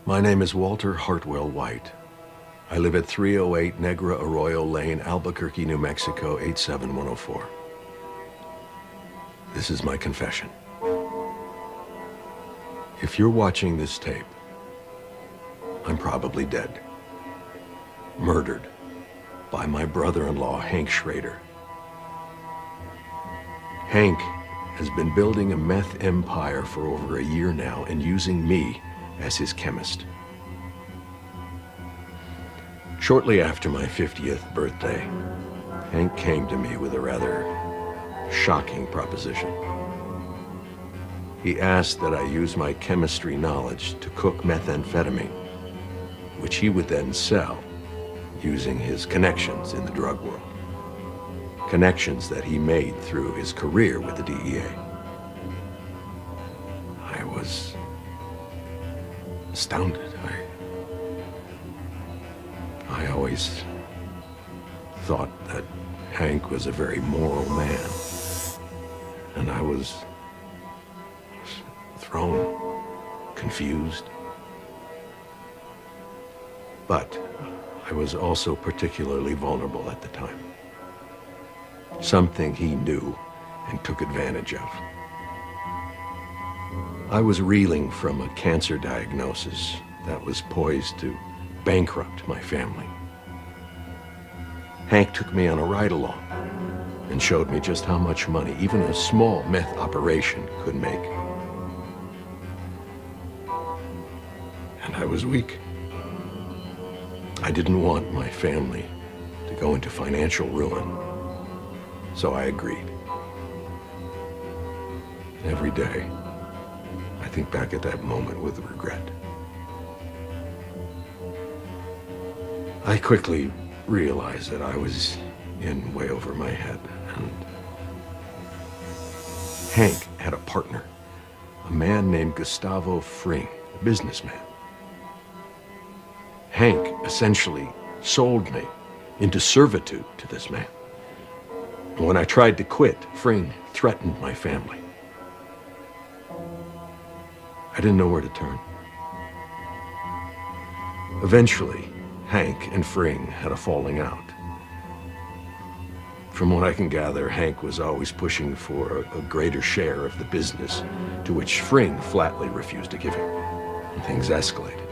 My name is Walter Hartwell White. I live at 308 Negra Arroyo Lane, Albuquerque, New Mexico, 87104. This is my confession. If you're watching this tape, I'm probably dead. Murdered by my brother-in-law, Hank Schrader. Hank has been building a meth empire for over a year now and using me as his chemist. Shortly after my 50th birthday, Hank came to me with a rather shocking proposition. He asked that I use my chemistry knowledge to cook methamphetamine, which he would then sell using his connections in the drug world. Connections that he made through his career with the DEA. I was astounded. I always thought that Hank was a very moral man, and I was thrown, confused. But I was also particularly vulnerable at the time. Something he knew and took advantage of. I was reeling from a cancer diagnosis that was poised to bankrupt my family. Hank took me on a ride-along and showed me just how much money even a small meth operation could make. And I was weak. I didn't want my family to go into financial ruin, so I agreed. Every day, I think back at that moment with regret. I quickly realized that I was in way over my head, and Hank had a partner, a man named Gustavo Fring, a businessman. Hank essentially sold me into servitude to this man. And when I tried to quit, Fring threatened my family. I didn't know where to turn. Eventually, Hank and Fring had a falling out. From what I can gather, Hank was always pushing for a greater share of the business, to which Fring flatly refused to give him, and things escalated.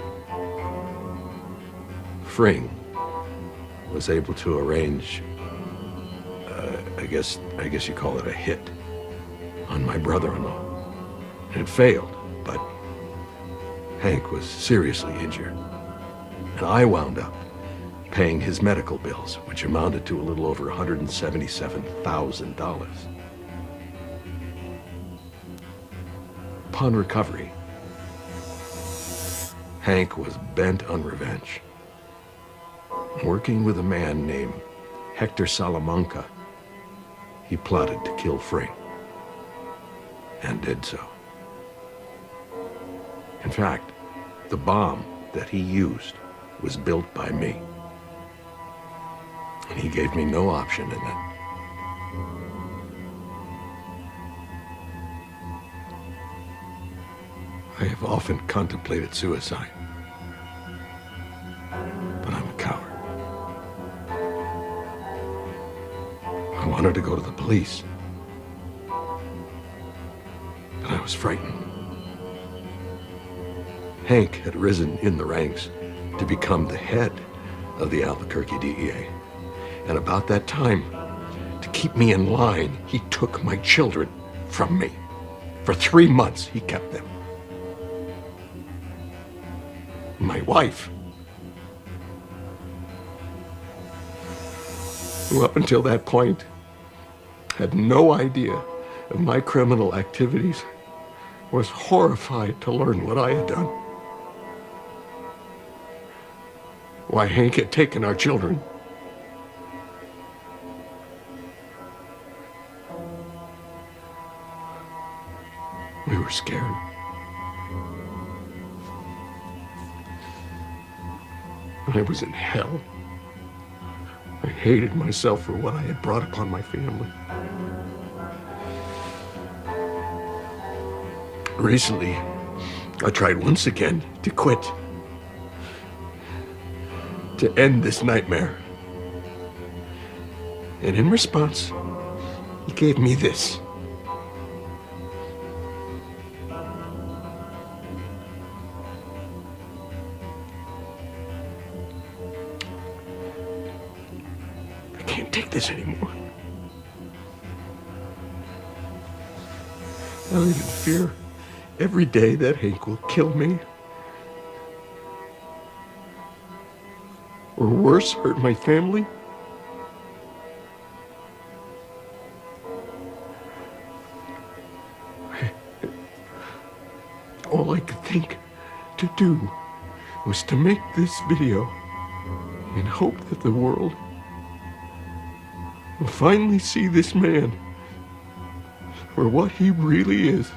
Fring was able to arrange, I guess you call it a hit, on my brother-in-law. And it failed, but Hank was seriously injured. And I wound up paying his medical bills, which amounted to a little over $177,000. Upon recovery, Hank was bent on revenge. Working with a man named Hector Salamanca, he plotted to kill Fring, and did so. In fact, the bomb that he used was built by me, and he gave me no option in it. I have often contemplated suicide, but I'm a coward. I wanted to go to the police, but I was frightened. Hank had risen in the ranks to become the head of the Albuquerque DEA. And about that time, to keep me in line, he took my children from me. For 3 months, he kept them. My wife, who up until that point had no idea of my criminal activities, was horrified to learn what I had done. Why Hank had taken our children. We were scared. I was in hell. I hated myself for what I had brought upon my family. Recently, I tried once again to quit, to end this nightmare. And in response, he gave me this. I can't take this anymore. I live in fear every day that Hank will kill me. Or worse, hurt my family. All I could think to do was to make this video and hope that the world will finally see this man for what he really is.